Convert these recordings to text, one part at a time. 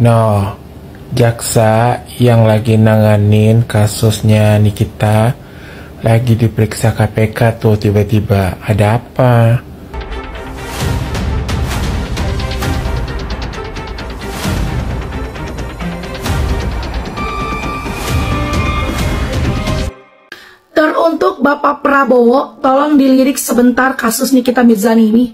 Nah, jaksa yang lagi nanganin kasusnya Nikita lagi diperiksa KPK tuh tiba-tiba. Ada apa? Teruntuk Bapak Prabowo, tolong dilirik sebentar kasus Nikita Mirzani ini.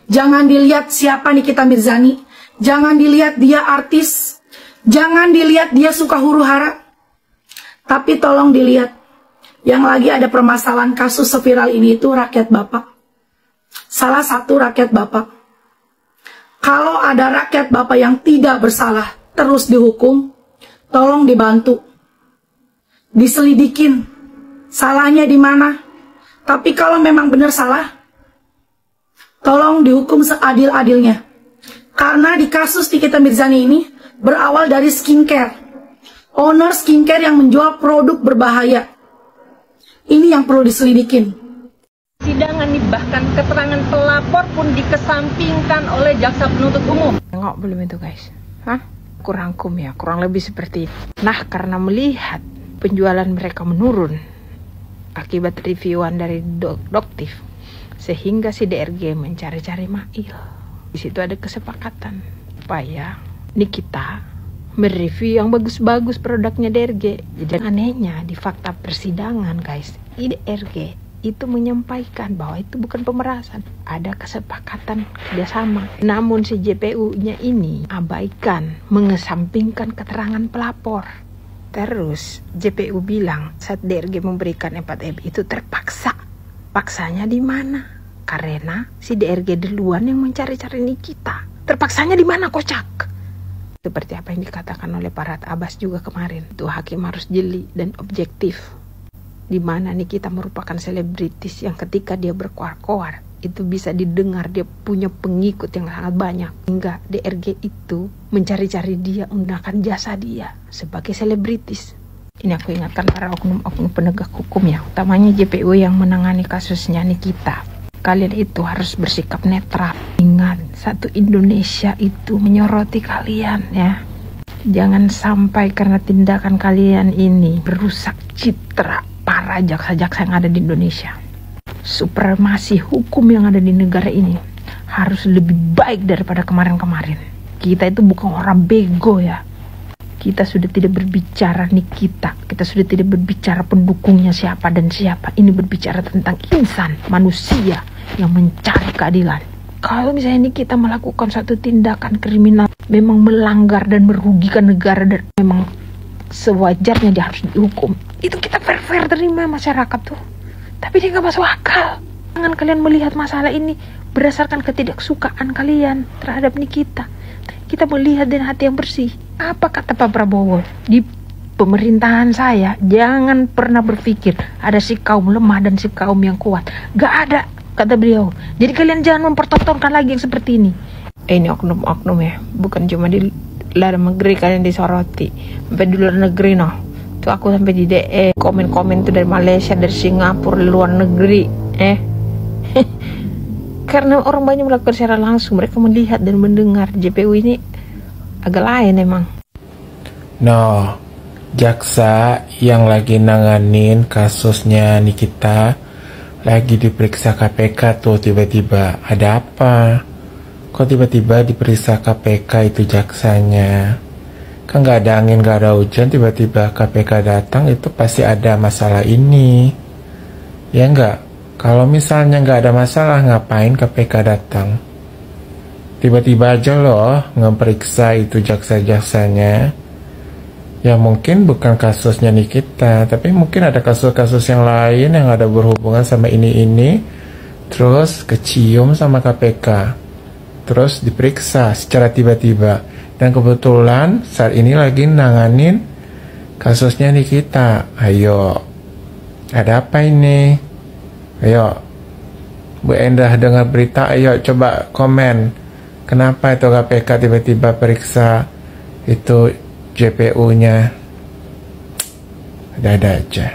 Jangan dilihat siapa Nikita Mirzani. Jangan dilihat dia artis. Jangan dilihat dia suka huru-hara. Tapi tolong dilihat. Yang lagi ada permasalahan kasus seviral ini itu rakyat Bapak. Salah satu rakyat Bapak. Kalau ada rakyat Bapak yang tidak bersalah terus dihukum, tolong dibantu. Diselidikin. Salahnya di mana? Tapi kalau memang benar salah, tolong dihukum seadil-adilnya. Karena di kasus Nikita Mirzani ini berawal dari skincare. Owner skincare yang menjual produk berbahaya. Ini yang perlu diselidikin. Sidangan nih, bahkan keterangan pelapor pun dikesampingkan oleh jaksa penuntut umum. Tengok belum itu guys? Hah? Kurangkum ya, kurang lebih seperti itu. Nah, karena melihat penjualan mereka menurun akibat reviewan dari Doktif, sehingga si DRG mencari-cari Mail. Di situ ada kesepakatan supaya Nikita mereview yang bagus-bagus produknya DRG. Jadi anehnya di fakta persidangan guys, DRG itu menyampaikan bahwa itu bukan pemerasan, ada kesepakatan kerjasama. Namun si JPU-nya ini abaikan, mengesampingkan keterangan pelapor. Terus JPU bilang saat DRG memberikan 4M itu terpaksa. Paksanya di mana? Karena si DRG duluan yang mencari-cari Nikita. Terpaksanya di mana, kocak? Seperti apa yang dikatakan oleh Farhad Abbas juga kemarin. Itu hakim harus jeli dan objektif. Di mana Nikita merupakan selebritis yang ketika dia berkoar-koar itu bisa didengar, dia punya pengikut yang sangat banyak. Hingga DRG itu mencari-cari dia, menggunakan jasa dia sebagai selebritis. Ini aku ingatkan para oknum-oknum penegak hukum ya, utamanya JPU yang menangani kasusnya Nikita. Kalian itu harus bersikap netral. Ingat, satu Indonesia itu menyoroti kalian ya. Jangan sampai karena tindakan kalian ini merusak citra para jaksa-jaksa yang ada di Indonesia. Supremasi hukum yang ada di negara ini harus lebih baik daripada kemarin-kemarin. Kita itu bukan orang bego ya. Kita sudah tidak berbicara Nikita, kita sudah tidak berbicara pendukungnya siapa dan siapa. Ini berbicara tentang insan, manusia yang mencari keadilan. Kalau misalnya Nikita melakukan satu tindakan kriminal, memang melanggar dan merugikan negara dan memang sewajarnya dia harus dihukum. Itu kita fair-fair terima masyarakat tuh. Tapi dia gak masuk akal. Jangan kalian melihat masalah ini berdasarkan ketidaksukaan kalian terhadap Nikita. Kita melihat dengan hati yang bersih. Apa kata Pak Prabowo? Di pemerintahan saya, jangan pernah berpikir ada si kaum lemah dan si kaum yang kuat. Gak ada, kata beliau. Jadi kalian jangan mempertontonkan lagi yang seperti ini. Ini oknum-oknum ya. Bukan cuma di luar negeri kalian disoroti. Sampai di luar negeri noh. Tuh aku sampai di DE. Komen-komen tuh dari Malaysia, dari Singapura, di luar negeri. Karena orang banyak melakukan secara langsung, mereka melihat dan mendengar. JPU ini agak lain emang. Nah, jaksa yang lagi nanganin kasusnya Nikita lagi diperiksa KPK tuh tiba-tiba. Ada apa? Kok tiba-tiba diperiksa KPK itu jaksanya? Kan gak ada angin, gak ada hujan, tiba-tiba KPK datang, itu pasti ada masalah ini. Ya enggak? Kalau misalnya nggak ada masalah, ngapain KPK datang? Tiba-tiba aja loh ngeperiksa itu jaksa-jaksanya. Ya mungkin bukan kasusnya Nikita, tapi mungkin ada kasus-kasus yang lain yang ada berhubungan sama ini. Terus kecium sama KPK. Terus diperiksa secara tiba-tiba. Dan kebetulan saat ini lagi nanganin kasusnya Nikita. Ayo, ada apa ini? Ayo, Bu Endah dengar berita, ayo coba komen. Kenapa itu KPK tiba-tiba periksa itu JPU-nya? Ada-ada aja.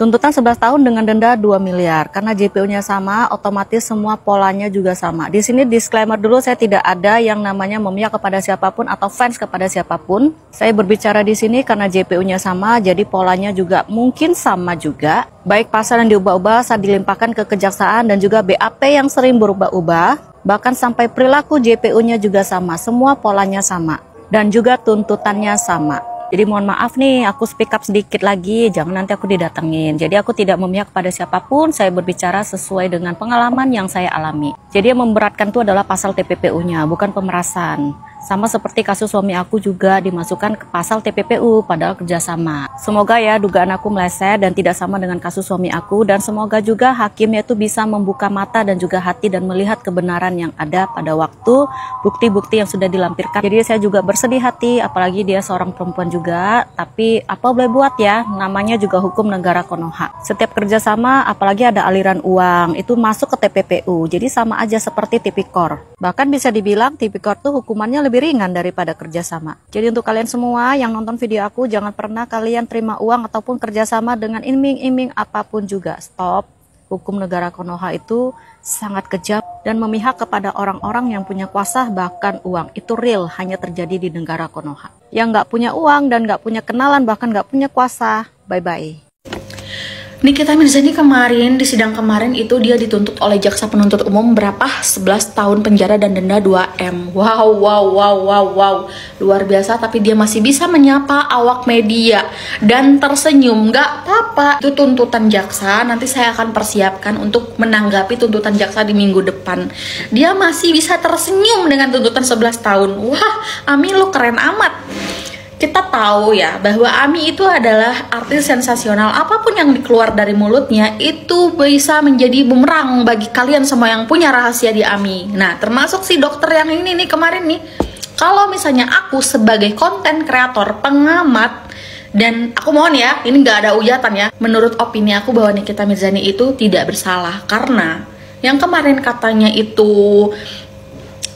Tuntutan 11 tahun dengan denda 2 miliar. Karena JPU-nya sama, otomatis semua polanya juga sama. Di sini disclaimer dulu, saya tidak ada yang namanya memihak kepada siapapun atau fans kepada siapapun. Saya berbicara di sini karena JPU-nya sama, jadi polanya juga mungkin sama juga. Baik pasal yang diubah-ubah saat dilimpahkan ke kejaksaan dan juga BAP yang sering berubah-ubah. Bahkan sampai perilaku JPU-nya juga sama, semua polanya sama. Dan juga tuntutannya sama. Jadi mohon maaf nih, aku speak up sedikit lagi, jangan nanti aku didatengin. Jadi aku tidak memihak pada siapapun, saya berbicara sesuai dengan pengalaman yang saya alami. Jadi yang memberatkan itu adalah pasal TPPU-nya, bukan pemerasan. Sama seperti kasus suami aku juga dimasukkan ke pasal TPPU, padahal kerjasama. Semoga ya dugaan aku meleset dan tidak sama dengan kasus suami aku, dan semoga juga hakimnya itu bisa membuka mata dan juga hati dan melihat kebenaran yang ada pada waktu bukti-bukti yang sudah dilampirkan. Jadi saya juga bersedih hati, apalagi dia seorang perempuan juga, tapi apa boleh buat ya, namanya juga hukum negara Konoha. Setiap kerjasama, apalagi ada aliran uang, itu masuk ke TPPU, jadi sama aja seperti tipikor. Bahkan bisa dibilang tipikor tuh hukumannya lebih ringan daripada kerjasama. Jadi untuk kalian semua yang nonton video aku, jangan pernah kalian terima uang ataupun kerjasama dengan iming-iming apapun juga. Stop. Hukum negara Konoha itu sangat kejam dan memihak kepada orang-orang yang punya kuasa, bahkan uang. Itu real, hanya terjadi di negara Konoha. Yang nggak punya uang dan nggak punya kenalan, bahkan nggak punya kuasa, bye-bye. Nikita Mirzani kemarin, di sidang kemarin itu dia dituntut oleh jaksa penuntut umum berapa? 11 tahun penjara dan denda 2M. Wow. Luar biasa, tapi dia masih bisa menyapa awak media dan tersenyum. Gak apa-apa, itu tuntutan jaksa. Nanti saya akan persiapkan untuk menanggapi tuntutan jaksa di minggu depan. Dia masih bisa tersenyum dengan tuntutan 11 tahun. Wah, Ami lo keren amat. Kita tahu ya bahwa Ami itu adalah artis sensasional. Apapun yang dikeluar dari mulutnya itu bisa menjadi bumerang bagi kalian semua yang punya rahasia di Ami. Nah, termasuk si dokter yang ini nih kemarin nih. Kalau misalnya aku sebagai konten kreator, pengamat, dan aku mohon ya, ini nggak ada ujatan ya, menurut opini aku bahwa Nikita Mirzani itu tidak bersalah. Karena yang kemarin katanya itu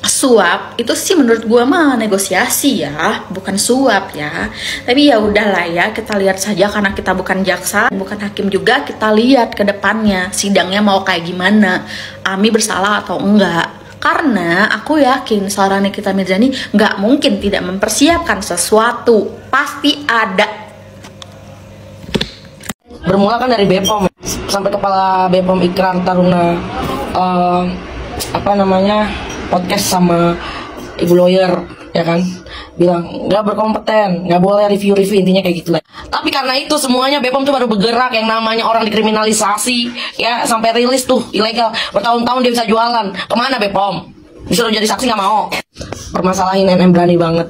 suap, itu sih menurut gua mah negosiasi ya, bukan suap ya. Tapi ya udahlah ya, kita lihat saja karena kita bukan jaksa, bukan hakim juga, kita lihat ke depannya sidangnya mau kayak gimana, Ami bersalah atau enggak. Karena aku yakin seorang Nikita Mirzani nggak mungkin tidak mempersiapkan sesuatu, pasti ada. Bermula kan dari BPOM sampai kepala BPOM Ikrar Taruna podcast sama ibu lawyer ya kan, bilang nggak berkompeten, nggak boleh review intinya kayak gitu lah. Tapi karena itu semuanya BPOM tuh baru bergerak, yang namanya orang dikriminalisasi ya, sampai rilis tuh ilegal bertahun-tahun dia bisa jualan. Kemana BPOM? Disuruh jadi saksi nggak mau. Permasalahin NM berani banget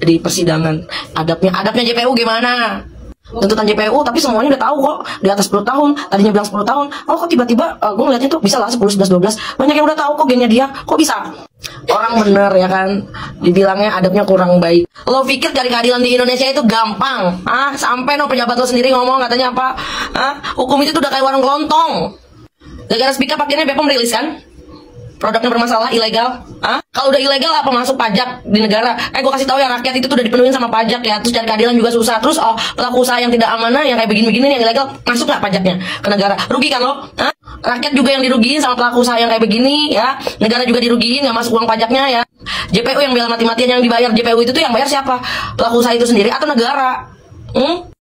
di persidangan. Adabnya JPU gimana? Tuntutan JPU, tapi semuanya udah tahu kok, di atas 10 tahun, tadinya bilang 10 tahun, oh kok tiba-tiba gue ngeliatnya tuh bisa lah 10, 11, 12, banyak yang udah tahu kok gennya dia, kok bisa? Orang bener ya kan, dibilangnya adabnya kurang baik. Lo pikir cari keadilan di Indonesia itu gampang? Sampai pejabat lo sendiri ngomong katanya apa? Hukum itu tuh udah kayak warung kelontong. Gara-gara speak up akhirnya BPOM rilis kan? Produknya bermasalah, ilegal. Kalau udah ilegal apa masuk pajak di negara? Gue kasih tahu ya, rakyat itu tuh udah dipenuhin sama pajak ya. Terus cari keadilan juga susah. Terus pelaku usaha yang tidak amanah, yang kayak begini-begini, yang ilegal, masuk nggak pajaknya ke negara? Rugi kan lo? Rakyat juga yang dirugiin sama pelaku usaha yang kayak begini ya. Negara juga dirugiin, nggak masuk uang pajaknya ya. JPU yang bela mati-matian, yang dibayar JPU itu tuh yang bayar siapa? Pelaku usaha itu sendiri atau negara?